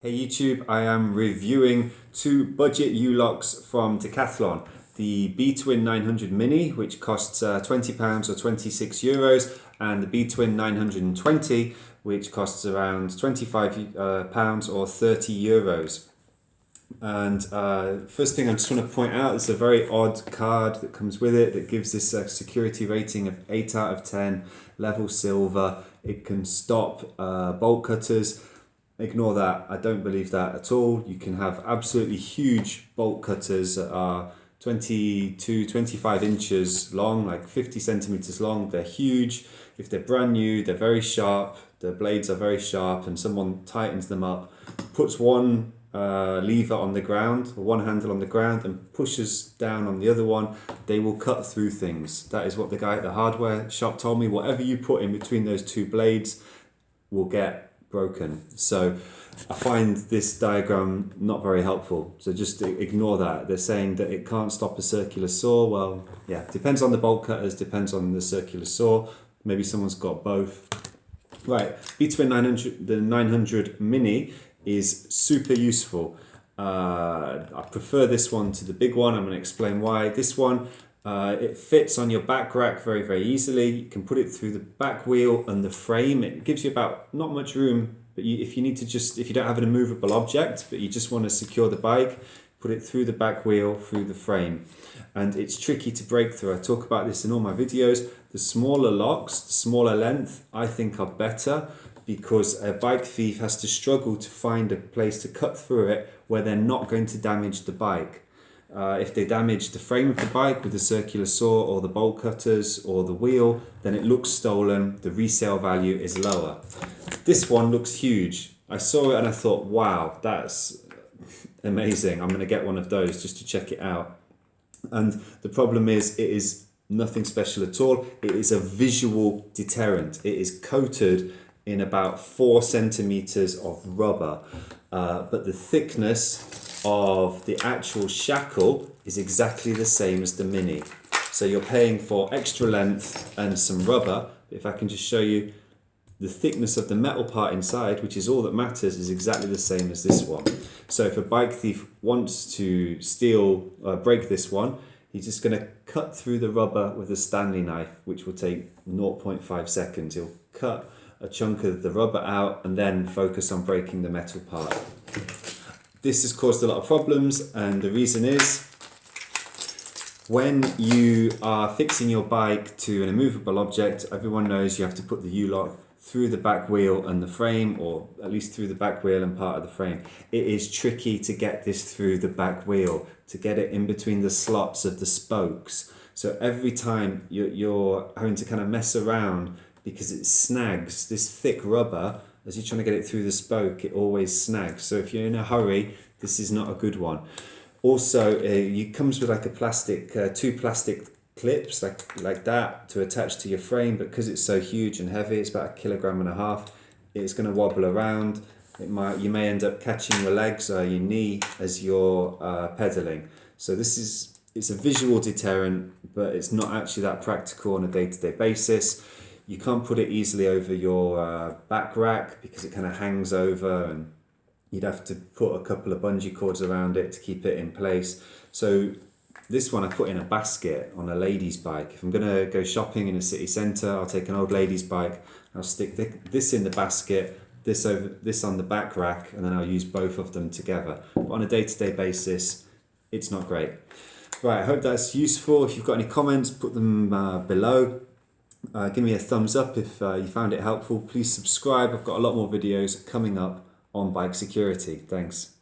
Hey YouTube, I am reviewing two budget U-locks from Decathlon. The btwin 900 Mini, which costs £20 or €26, and the btwin 920, which costs around £25 or €30. And first thing I just want to point out, it's a very odd card that comes with it that gives this a security rating of 8 out of 10, level silver. It can stop bolt cutters. Ignore that, I don't believe that at all. You can have absolutely huge bolt cutters that are 22, 25 inches long, like 50 centimeters long. They're huge. If they're brand new, they're very sharp. The blades are very sharp, and someone tightens them up, puts one lever on the ground, or one handle on the ground, and pushes down on the other one, they will cut through things. That is what the guy at the hardware shop told me. Whatever you put in between those two blades will get broken. So I find this diagram not very helpful, so just ignore that. They're saying that it can't stop a circular saw. Well, yeah, depends on the bolt cutters, depends on the circular saw. Maybe someone's got both. Right, btwin 900, the 900 Mini is super useful. I prefer this one to the big one. I'm going to explain why. This one, it fits on your back rack very, very easily. You can put it through the back wheel and the frame. It gives you about not much room, but if you don't have an immovable object, but you just want to secure the bike, put it through the back wheel, through the frame. And it's tricky to break through. I talk about this in all my videos. The smaller locks, the smaller length, I think are better, because a bike thief has to struggle to find a place to cut through it where they're not going to damage the bike. If they damage the frame of the bike with the circular saw or the bolt cutters or the wheel, then it looks stolen. The resale value is lower. This one looks huge. I saw it and I thought, wow, that's amazing. I'm going to get one of those just to check it out. And the problem is, it is nothing special at all. It is a visual deterrent. It is coated in about 4 centimeters of rubber, but the thickness of the actual shackle is exactly the same as the Mini. So you're paying for extra length and some rubber. If I can just show you, the thickness of the metal part inside, which is all that matters, is exactly the same as this one. So if a bike thief wants to break this one, he's just going to cut through the rubber with a Stanley knife, which will take 0.5 seconds. He'll cut a chunk of the rubber out and then focus on breaking the metal part. This has caused a lot of problems, and the reason is, when you are fixing your bike to an immovable object, everyone knows you have to put the U-lock through the back wheel and the frame, or at least through the back wheel and part of the frame. It is tricky to get this through the back wheel, to get it in between the slots of the spokes. So every time you're having to kind of mess around, because it snags. This thick rubber, as you're trying to get it through the spoke, it always snags. So if you're in a hurry, this is not a good one. Also, it comes with like a plastic, two plastic clips like that to attach to your frame, but because it's so huge and heavy, it's about 1.5 kilograms, it's going to wobble around. You may end up catching your legs or your knee as you're pedaling. So it's a visual deterrent, but it's not actually that practical on a day-to-day basis. You can't put it easily over your back rack because it kind of hangs over, and you'd have to put a couple of bungee cords around it to keep it in place. So this one I put in a basket on a lady's bike. If I'm going to go shopping in a city centre, I'll take an old lady's bike, I'll stick this in the basket, this on the back rack, and then I'll use both of them together. But on a day-to-day basis, it's not great. Right, I hope that's useful. If you've got any comments, put them below. Give me a thumbs up if you found it helpful. Please subscribe. I've got a lot more videos coming up on bike security. Thanks.